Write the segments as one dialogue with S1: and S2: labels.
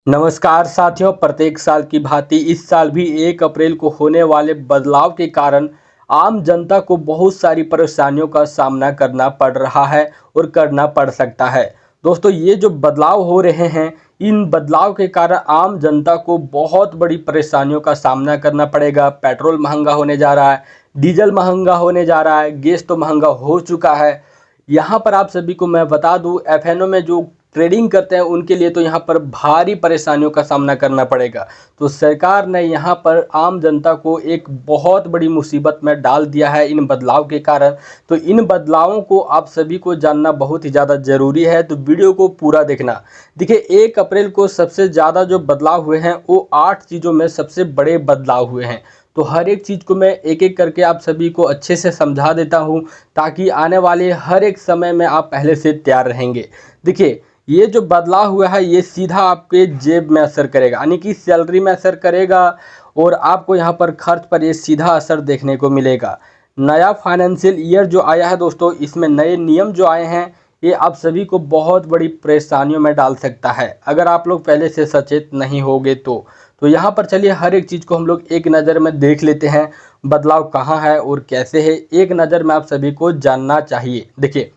S1: नमस्कार साथियों, प्रत्येक साल की भांति इस साल भी 1 अप्रैल को होने वाले बदलाव के कारण आम जनता को बहुत सारी परेशानियों का सामना करना पड़ रहा है और करना पड़ सकता है। दोस्तों, ये जो बदलाव हो रहे हैं, इन बदलाव के कारण आम जनता को बहुत बड़ी परेशानियों का सामना करना पड़ेगा। पेट्रोल महंगा होने जा रहा है, डीजल महंगा होने जा रहा है, गैस तो महंगा हो चुका है। यहाँ पर आप सभी को मैं बता दूं, एफएनओ में जो ट्रेडिंग करते हैं उनके लिए तो यहाँ पर भारी परेशानियों का सामना करना पड़ेगा। तो सरकार ने यहाँ पर आम जनता को एक बहुत बड़ी मुसीबत में डाल दिया है इन बदलाव के कारण। तो इन बदलावों को आप सभी को जानना बहुत ही ज़्यादा ज़रूरी है, तो वीडियो को पूरा देखना। देखिए, 1 अप्रैल को सबसे ज़्यादा जो बदलाव हुए हैं वो 8 चीज़ों में सबसे बड़े बदलाव हुए हैं। तो हर एक चीज़ को मैं एक एक करके आप सभी को अच्छे से समझा देता हूँ, ताकि आने वाले हर एक समय में आप पहले से तैयार रहेंगे। देखिए, ये जो बदलाव हुआ है ये सीधा आपके जेब में असर करेगा, यानी कि सैलरी में असर करेगा और आपको यहाँ पर खर्च पर ये सीधा असर देखने को मिलेगा। नया फाइनेंशियल ईयर जो आया है दोस्तों, इसमें नए नियम जो आए हैं ये आप सभी को बहुत बड़ी परेशानियों में डाल सकता है, अगर आप लोग पहले से सचेत नहीं होगे तो यहाँ पर चलिए हर एक चीज़ को हम लोग एक नज़र में देख लेते हैं। बदलाव कहाँ है और कैसे है, एक नज़र में आप सभी को जानना चाहिए। देखिए,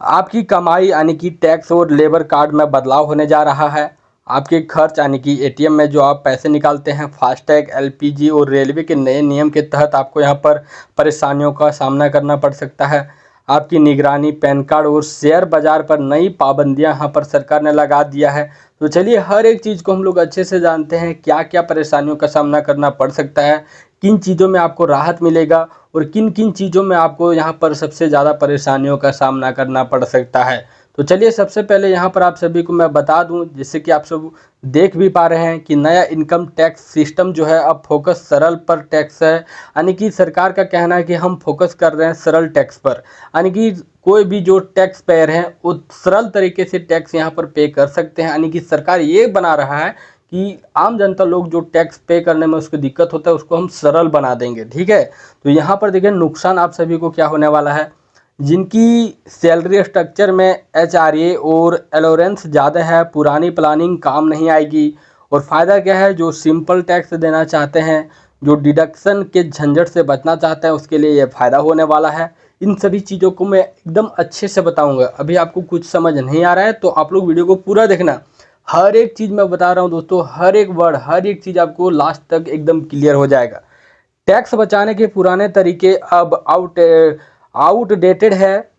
S1: आपकी कमाई यानी कि टैक्स और लेबर कार्ड में बदलाव होने जा रहा है। आपके खर्च यानी कि एटीएम में जो आप पैसे निकालते हैं, फास्टैग, एलपीजी और रेलवे के नए नियम के तहत आपको यहाँ पर परेशानियों का सामना करना पड़ सकता है। आपकी निगरानी, पैन कार्ड और शेयर बाजार पर नई पाबंदियां यहाँ पर सरकार ने लगा दिया है। तो चलिए हर एक चीज़ को हम लोग अच्छे से जानते हैं, क्या क्या परेशानियों का सामना करना पड़ सकता है, किन चीज़ों में आपको राहत मिलेगा और किन किन चीज़ों में आपको यहाँ पर सबसे ज़्यादा परेशानियों का सामना करना पड़ सकता है। तो चलिए सबसे पहले यहाँ पर आप सभी को मैं बता दूँ, जिससे कि आप सब देख भी पा रहे हैं कि नया इनकम टैक्स सिस्टम जो है अब फोकस सरल पर टैक्स है। यानी कि सरकार का कहना है कि हम फोकस कर रहे हैं सरल टैक्स पर, यानी कि कोई भी जो टैक्स पेयर हैं वो सरल तरीके से टैक्स यहाँ पर पे कर सकते हैं। यानी कि सरकार ये बना रहा है कि आम जनता लोग जो टैक्स पे करने में उसको दिक्कत होता है उसको हम सरल बना देंगे। ठीक है, तो यहाँ पर देखिए नुकसान आप सभी को क्या होने वाला है। जिनकी सैलरी स्ट्रक्चर में एचआरए और एलोरेंस ज़्यादा है, पुरानी प्लानिंग काम नहीं आएगी। और फ़ायदा क्या है, जो सिंपल टैक्स देना चाहते हैं, जो डिडक्शन के झंझट से बचना चाहते हैं, उसके लिए ये फ़ायदा होने वाला है। इन सभी चीज़ों को मैं एकदम अच्छे से बताऊंगा। अभी आपको कुछ समझ नहीं आ रहा है तो आप लोग वीडियो को पूरा देखना। हर एक चीज़ मैं बता रहा हूँ दोस्तों, हर एक वर्ड, हर एक चीज़ आपको लास्ट तक एकदम क्लियर हो जाएगा। टैक्स बचाने के पुराने तरीके अब आउटडेटेड है।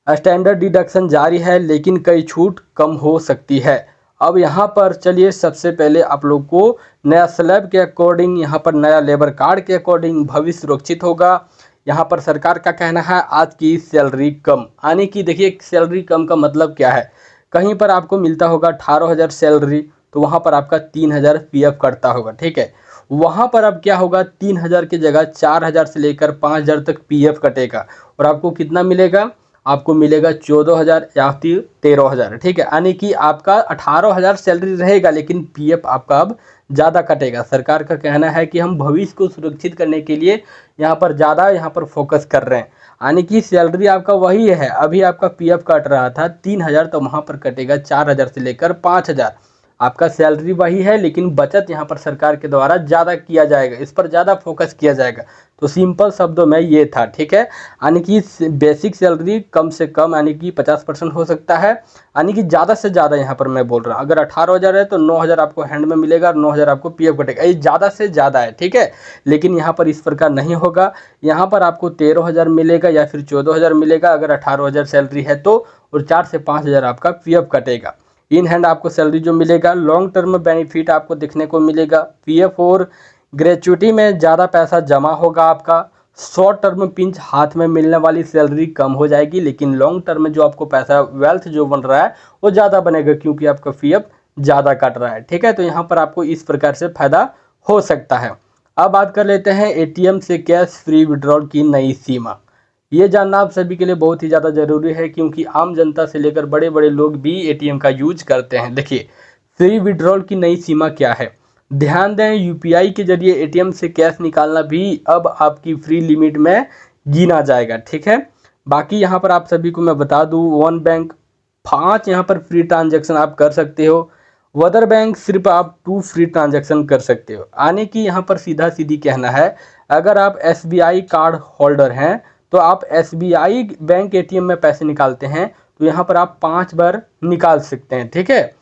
S1: स्टैंडर्ड डिडक्शन जारी है, लेकिन कई छूट कम हो सकती है। अब यहाँ पर चलिए सबसे पहले आप लोग को नया स्लैब के अकॉर्डिंग, यहाँ पर नया लेबर कार्ड के अकॉर्डिंग भविष्य सुरक्षित होगा। यहाँ पर सरकार का कहना है आज की सैलरी कम, यानी कि देखिए सैलरी कम का मतलब क्या है। कहीं पर आपको मिलता होगा 18,000 सैलरी, तो वहाँ पर आपका 3,000 पीएफ कटता होगा। ठीक है, वहाँ पर अब क्या होगा, 3,000 की जगह 4,000 से लेकर 5,000 तक पीएफ कटेगा और आपको कितना मिलेगा, आपको मिलेगा 14,000 या फिर 13,000। ठीक है, यानी कि आपका 18,000 सैलरी रहेगा लेकिन पीएफ आपका अब ज़्यादा कटेगा। सरकार का कहना है कि हम भविष्य को सुरक्षित करने के लिए यहाँ पर ज़्यादा यहाँ पर फोकस कर रहे हैं। यानी कि सैलरी आपका वही है, अभी आपका पीएफ कट रहा था 3,000, तो वहाँ पर कटेगा 4,000 से लेकर 5,000। आपका सैलरी वही है लेकिन बचत यहाँ पर सरकार के द्वारा ज़्यादा किया जाएगा, इस पर ज़्यादा फोकस किया जाएगा। तो सिंपल शब्दों में ये था। ठीक है, यानी कि बेसिक सैलरी कम से कम यानी कि 50% हो सकता है, यानी कि ज़्यादा से ज़्यादा यहाँ पर मैं बोल रहा हूँ। अगर 18,000 है तो 9,000 आपको हैंड में मिलेगा और 9,000 आपको पीएफ कटेगा, ये ज़्यादा से ज़्यादा है। ठीक है, लेकिन यहाँ पर इस प्रकार नहीं होगा। यहाँ पर आपको 13,000 मिलेगा या फिर 14,000 मिलेगा अगर 18,000 सैलरी है तो, और 4 से 5,000 आपका पीएफ कटेगा। इन हैंड आपको सैलरी जो मिलेगा, लॉन्ग टर्म बेनिफिट आपको देखने को मिलेगा। पीएफ और ग्रेचुइटी में ज़्यादा पैसा जमा होगा आपका। शॉर्ट टर्म पिंच हाथ में मिलने वाली सैलरी कम हो जाएगी, लेकिन लॉन्ग टर्म में जो आपको पैसा वेल्थ जो बन रहा है वो ज़्यादा बनेगा, क्योंकि आपका पीएफ ज़्यादा कट रहा है। ठीक है, तो यहाँ पर आपको इस प्रकार से फायदा हो सकता है। अब बात कर लेते हैं एटीएम से कैश फ्री विड्रॉल की नई सीमा। ये जानना आप सभी के लिए बहुत ही ज़्यादा ज़रूरी है, क्योंकि आम जनता से लेकर बड़े बड़े लोग भी एटीएम का यूज करते हैं। देखिए, फ्री विड्रॉल की नई सीमा क्या है, ध्यान दें। यूपीआई के जरिए एटीएम से कैश निकालना भी अब आपकी फ्री लिमिट में गिना जाएगा। ठीक है, बाकी यहाँ पर आप सभी को मैं बता दूँ, वन बैंक 5 यहाँ पर फ्री ट्रांजैक्शन आप कर सकते हो। अदर बैंक सिर्फ आप टू फ्री ट्रांजैक्शन कर सकते हो। आने की यहाँ पर सीधा सीधी कहना है, अगर आप SBI कार्ड होल्डर हैं तो आप SBI बैंक ATM में पैसे निकालते हैं तो यहाँ पर आप 5 बार निकाल सकते हैं, ठीक है।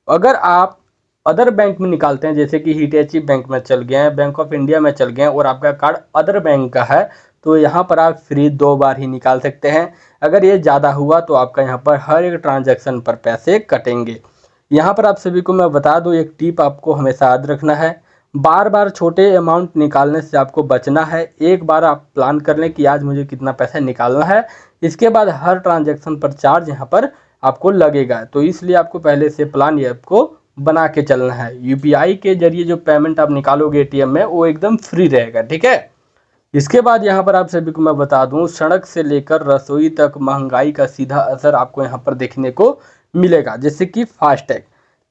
S1: अगर आप अदर बैंक में निकालते हैं, जैसे कि हिटैची बैंक में चल गए हैं, बैंक ऑफ इंडिया में चल गए हैं और आपका कार्ड अदर बैंक का है, तो यहाँ पर आप फ्री 2 बार ही निकाल सकते हैं। अगर ये ज़्यादा हुआ तो आपका यहाँ पर हर एक ट्रांजैक्शन पर पैसे कटेंगे। यहाँ पर आप सभी को मैं बता दूं, एक टिप आपको हमेशा याद रखना है, बार बार छोटे अमाउंट निकालने से आपको बचना है। एक बार आप प्लान कर लें कि आज मुझे कितना पैसा निकालना है, इसके बाद हर ट्रांजैक्शन पर चार्ज यहाँ पर आपको लगेगा। तो इसलिए आपको पहले से प्लान ये आपको बना के चलना है। UPI के जरिए जो पेमेंट आप निकालोगे ATM में, वो एकदम फ्री रहेगा, ठीक है। इसके बाद यहाँ पर आप सभी को मैं बता दूं, सड़क से लेकर रसोई तक महंगाई का सीधा असर आपको यहाँ पर देखने को मिलेगा। जैसे कि फास्टैग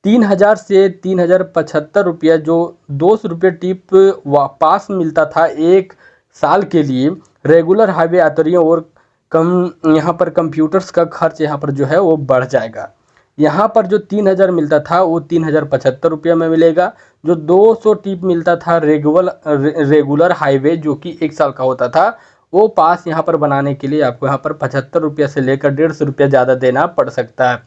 S1: 3000 से 3075 रुपया जो 200 रुपये टिप पास मिलता था एक साल के लिए, रेगुलर हाईवे यात्रियों और कम यहाँ पर कंप्यूटर्स का खर्च यहाँ पर जो है वो बढ़ जाएगा। यहाँ पर जो 3000 मिलता था वो 3075 रुपये में मिलेगा। जो 200 टिप मिलता था रेगुलर हाईवे जो कि 1 साल का होता था, वो पास यहाँ पर बनाने के लिए आपको यहाँ पर 75 रुपये से लेकर 150 रुपये ज़्यादा देना पड़ सकता है।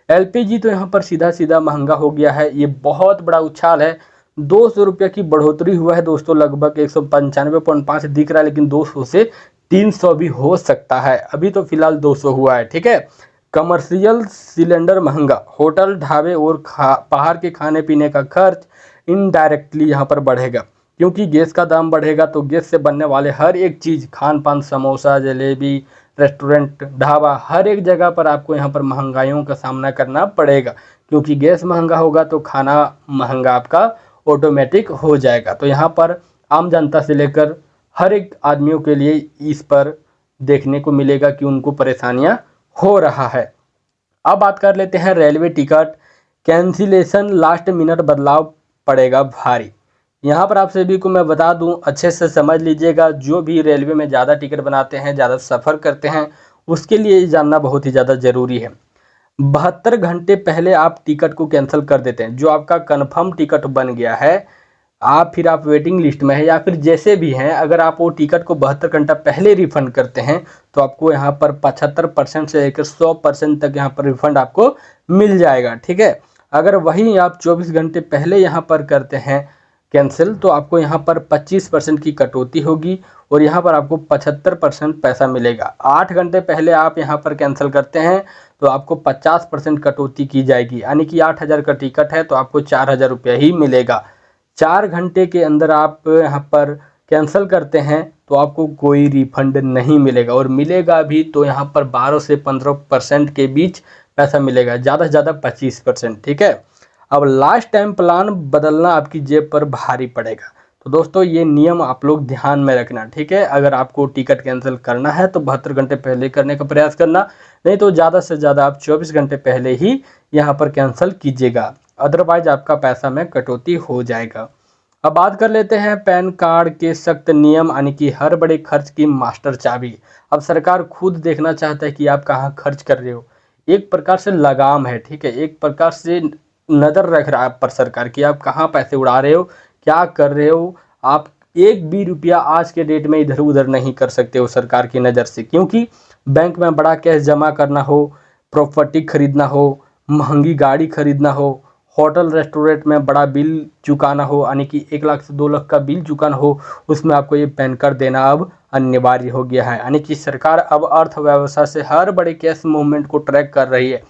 S1: LPG तो यहाँ पर सीधा सीधा महंगा हो गया है, ये बहुत बड़ा उछाल है। 200 रुपये की बढ़ोतरी हुआ है दोस्तों, लगभग 195.5 दिख रहा है, लेकिन 200 से 300 भी हो सकता है। अभी तो फिलहाल 200 हुआ है, ठीक है। कमर्शियल सिलेंडर महंगा, होटल ढाबे और बाहर के खाने पीने का खर्च इनडायरेक्टली यहाँ पर बढ़ेगा, क्योंकि गैस का दाम बढ़ेगा तो गैस से बनने वाले हर एक चीज़, खान पान, समोसा, जलेबी, रेस्टोरेंट, ढाबा, हर एक जगह पर आपको यहाँ पर महंगाइयों का सामना करना पड़ेगा। क्योंकि गैस महंगा होगा तो खाना महंगा आपका ऑटोमेटिक हो जाएगा। तो यहाँ पर आम जनता से लेकर हर एक आदमियों के लिए इस पर देखने को मिलेगा कि उनको परेशानियाँ हो रहा है। अब बात कर लेते हैं railway ticket cancellation, last minute बदलाव पड़ेगा भारी। यहाँ पर आप सभी को मैं बता दूं, अच्छे से समझ लीजिएगा, जो भी रेलवे में ज़्यादा टिकट बनाते हैं, ज़्यादा सफ़र करते हैं, उसके लिए ये जानना बहुत ही ज़्यादा ज़रूरी है। 72 घंटे पहले आप टिकट को कैंसिल कर देते हैं। जो आपका कन्फर्म टिकट बन गया है, आप वेटिंग लिस्ट में है या फिर जैसे भी हैं, अगर आप वो टिकट को 72 घंटा पहले रिफ़ंड करते हैं तो आपको यहाँ पर 75% से लेकर 100% तक यहाँ पर रिफ़ंड आपको मिल जाएगा, ठीक है। अगर वहीं आप 24 घंटे पहले यहाँ पर करते हैं कैंसिल, तो आपको यहाँ पर 25% की कटौती होगी और यहाँ पर आपको 75% पैसा मिलेगा। 8 घंटे पहले आप यहाँ पर कैंसिल करते हैं तो आपको 50% कटौती की जाएगी, यानी कि 8000 का टिकट है तो आपको 4000 रुपये ही मिलेगा। 4 घंटे के अंदर आप यहाँ पर कैंसिल करते हैं तो आपको कोई रिफंड नहीं मिलेगा, और मिलेगा भी तो यहाँ पर 12 से 15% के बीच पैसा मिलेगा, ज़्यादा से ज़्यादा 25%, ठीक है। अब लास्ट टाइम प्लान बदलना आपकी जेब पर भारी पड़ेगा। तो दोस्तों ये नियम आप लोग ध्यान में रखना, ठीक है। अगर आपको टिकट कैंसिल करना है तो 72 घंटे पहले करने का प्रयास करना, नहीं तो ज़्यादा से ज़्यादा आप 24 घंटे पहले ही यहाँ पर कैंसिल कीजिएगा, अदरवाइज आपका पैसा में कटौती हो जाएगा। अब बात कर लेते हैं पैन कार्ड के सख्त नियम, यानी कि हर बड़े खर्च की मास्टर चाबी। अब सरकार खुद देखना चाहता है कि आप कहाँ खर्च कर रहे हो। एक प्रकार से लगाम है, ठीक है, एक प्रकार से नज़र रख रहा है आप पर सरकार कि आप कहाँ पैसे उड़ा रहे हो, क्या कर रहे हो। आप एक भी रुपया आज के डेट में इधर उधर नहीं कर सकते हो सरकार की नज़र से, क्योंकि बैंक में बड़ा कैश जमा करना हो, प्रॉपर्टी खरीदना हो, महंगी गाड़ी खरीदना हो, होटल रेस्टोरेंट में बड़ा बिल चुकाना हो, यानी कि 1 लाख से 2 लाख का बिल चुकाना हो, उसमें आपको ये पैन कार्ड देना अब अनिवार्य हो गया है। यानी कि सरकार अब अर्थव्यवस्था से हर बड़े कैश मूवमेंट को ट्रैक कर रही है।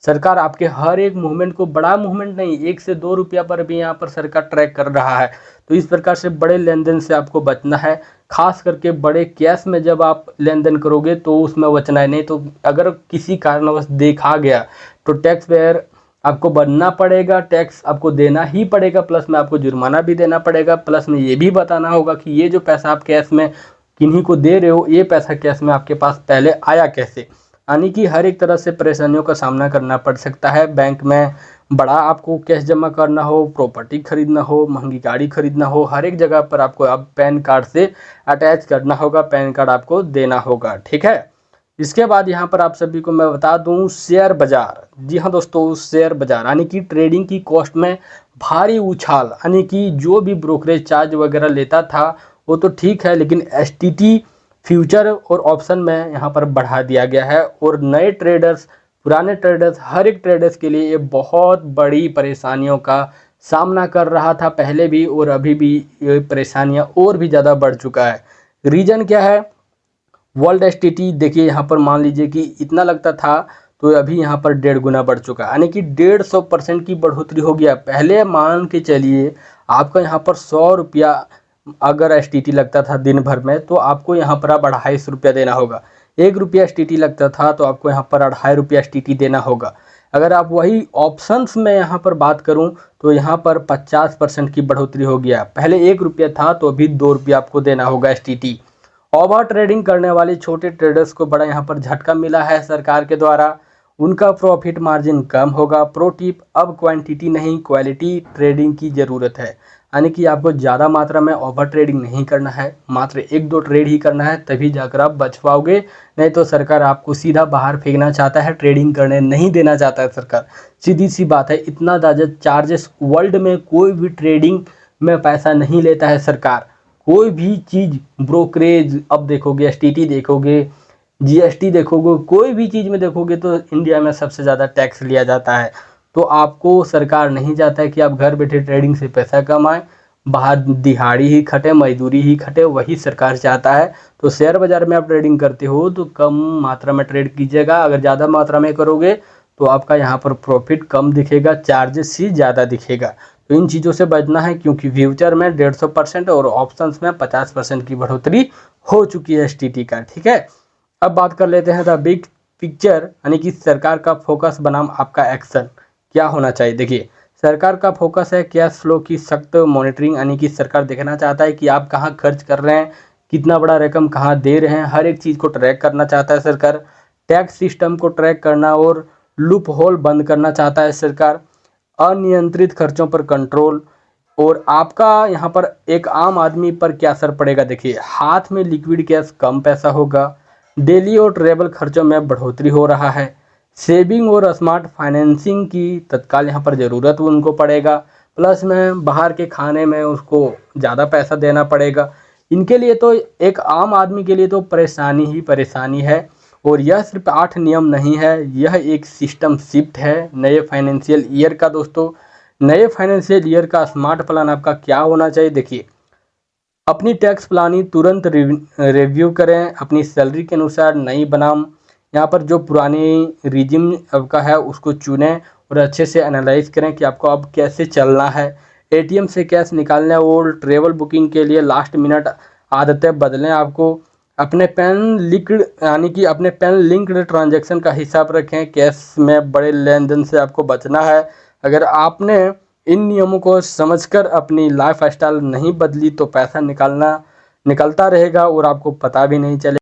S1: सरकार आपके हर एक मूवमेंट को, बड़ा मूवमेंट नहीं, 1 से 2 रुपया पर भी यहाँ पर सरकार ट्रैक कर रहा है। तो इस प्रकार से बड़े लेन देन से आपको बचना है, खास करके बड़े कैश में जब आप लेन देन करोगे तो उसमें बचना है। नहीं तो अगर किसी कारणवश देखा गया तो टैक्स पेयर आपको बनना पड़ेगा, टैक्स आपको देना ही पड़ेगा, प्लस में आपको जुर्माना भी देना पड़ेगा, प्लस में ये भी बताना होगा कि ये जो पैसा आप कैश में किन्हीं को दे रहे हो, ये पैसा कैश में आपके पास पहले आया कैसे। यानी कि हर एक तरह से परेशानियों का सामना करना पड़ सकता है। बैंक में बड़ा आपको कैश जमा करना हो, प्रॉपर्टी खरीदना हो, महंगी गाड़ी खरीदना हो, हर एक जगह पर आपको अब पैन कार्ड से अटैच करना होगा, पैन कार्ड आपको देना होगा, ठीक है। इसके बाद यहाँ पर आप सभी को मैं बता दूं शेयर बाजार। जी हाँ दोस्तों, शेयर बाजार यानी कि ट्रेडिंग की कॉस्ट में भारी उछाल, यानी कि जो भी ब्रोकरेज चार्ज वगैरह लेता था वो तो ठीक है, लेकिन एसटीटी फ्यूचर और ऑप्शन में यहाँ पर बढ़ा दिया गया है। और नए ट्रेडर्स, पुराने ट्रेडर्स, हर एक ट्रेडर्स के लिए ये बहुत बड़ी परेशानियों का सामना कर रहा था पहले भी, और अभी भी ये परेशानियाँ और भी ज़्यादा बढ़ चुका है। रीज़न क्या है? वर्ल्ड एसटीटी देखिए, यहाँ पर मान लीजिए कि इतना लगता था तो अभी यहाँ पर 1.5 गुना बढ़ चुका है, यानी कि 150% की बढ़ोतरी हो गया। पहले मान के चलिए आपका यहाँ पर 100 रुपया अगर एसटीटी लगता था दिन भर में, तो आपको यहाँ पर अब 250 रुपया देना होगा। 1 रुपया एसटीटी लगता था तो आपको यहाँ पर 2.5 रुपया एसटीटी देना होगा। अगर आप वही ऑप्शंस में यहाँ पर बात करूँ तो यहाँ पर 50% की बढ़ोतरी हो गया। पहले 1 रुपया था तो अभी 2 रुपया आपको देना होगा एसटीटी। ओवर ट्रेडिंग करने वाले छोटे ट्रेडर्स को बड़ा यहाँ पर झटका मिला है सरकार के द्वारा, उनका प्रॉफिट मार्जिन कम होगा। प्रो टिप, अब क्वांटिटी नहीं क्वालिटी ट्रेडिंग की ज़रूरत है, यानी कि आपको ज़्यादा मात्रा में ओवर ट्रेडिंग नहीं करना है, मात्र 1-2 ट्रेड ही करना है, तभी जाकर आप बच पाओगे। नहीं तो सरकार आपको सीधा बाहर फेंकना चाहता है, ट्रेडिंग करने नहीं देना चाहता है सरकार। सीधी सी बात है, इतना ज़्यादा चार्जेस वर्ल्ड में कोई भी ट्रेडिंग में पैसा नहीं लेता है सरकार। कोई भी चीज़ ब्रोकरेज, अब देखोगे एसटीटी देखोगे, जीएसटी देखोगे, कोई भी चीज़ में देखोगे तो इंडिया में सबसे ज़्यादा टैक्स लिया जाता है। तो आपको सरकार नहीं चाहता है कि आप घर बैठे ट्रेडिंग से पैसा कमाएं, बाहर दिहाड़ी ही खटे, मजदूरी ही खटे, वही सरकार चाहता है। तो शेयर बाज़ार में आप ट्रेडिंग करते हो तो कम मात्रा में ट्रेड कीजिएगा। अगर ज़्यादा मात्रा में करोगे तो आपका यहाँ पर प्रॉफिट कम दिखेगा, चार्जेस ही ज़्यादा दिखेगा। तो इन चीज़ों से बचना है, क्योंकि फ्यूचर में 150% और ऑप्शंस में 50% की बढ़ोतरी हो चुकी है एसटीटी का। ठीक है, अब बात कर लेते हैं द बिग पिक्चर, यानी कि सरकार का फोकस बनाम आपका एक्शन क्या होना चाहिए। देखिए, सरकार का फोकस है कैश फ्लो की सख्त मॉनिटरिंग, यानी कि सरकार देखना चाहता है कि आप कहाँ खर्च कर रहे हैं, कितना बड़ा रकम कहाँ दे रहे हैं, हर एक चीज़ को ट्रैक करना चाहता है सरकार। टैक्स सिस्टम को ट्रैक करना और लूप होल बंद करना चाहता है सरकार। अनियंत्रित खर्चों पर कंट्रोल। और आपका यहाँ पर एक आम आदमी पर क्या असर पड़ेगा? देखिए, हाथ में लिक्विड कैश कम पैसा होगा, डेली और ट्रेवल खर्चों में बढ़ोतरी हो रहा है, सेविंग और स्मार्ट फाइनेंसिंग की तत्काल यहाँ पर ज़रूरत उनको पड़ेगा, प्लस में बाहर के खाने में उसको ज़्यादा पैसा देना पड़ेगा। इनके लिए तो, एक आम आदमी के लिए तो परेशानी ही परेशानी है। और यह सिर्फ 8 नियम नहीं है, यह एक सिस्टम शिफ्ट है नए फाइनेंशियल ईयर का। दोस्तों, नए फाइनेंशियल ईयर का स्मार्ट प्लान आपका क्या होना चाहिए? देखिए, अपनी टैक्स प्लानिंग तुरंत रिव्यू करें, अपनी सैलरी के अनुसार नई बनाम यहाँ पर जो पुरानी रिजिम आपका है उसको चुनें और अच्छे से एनालाइज करें कि आपको अब कैसे चलना है। एटीएम से कैश निकालने और ट्रेवल बुकिंग के लिए लास्ट मिनट आदतें बदलें। आपको अपने पैन लिंक्ड, यानी कि अपने पैन लिंक्ड ट्रांजैक्शन का हिसाब रखें, कैश में बड़े लेन देन से आपको बचना है। अगर आपने इन नियमों को समझकर अपनी लाइफ स्टाइल नहीं बदली तो पैसा निकलता रहेगा और आपको पता भी नहीं चलेगा।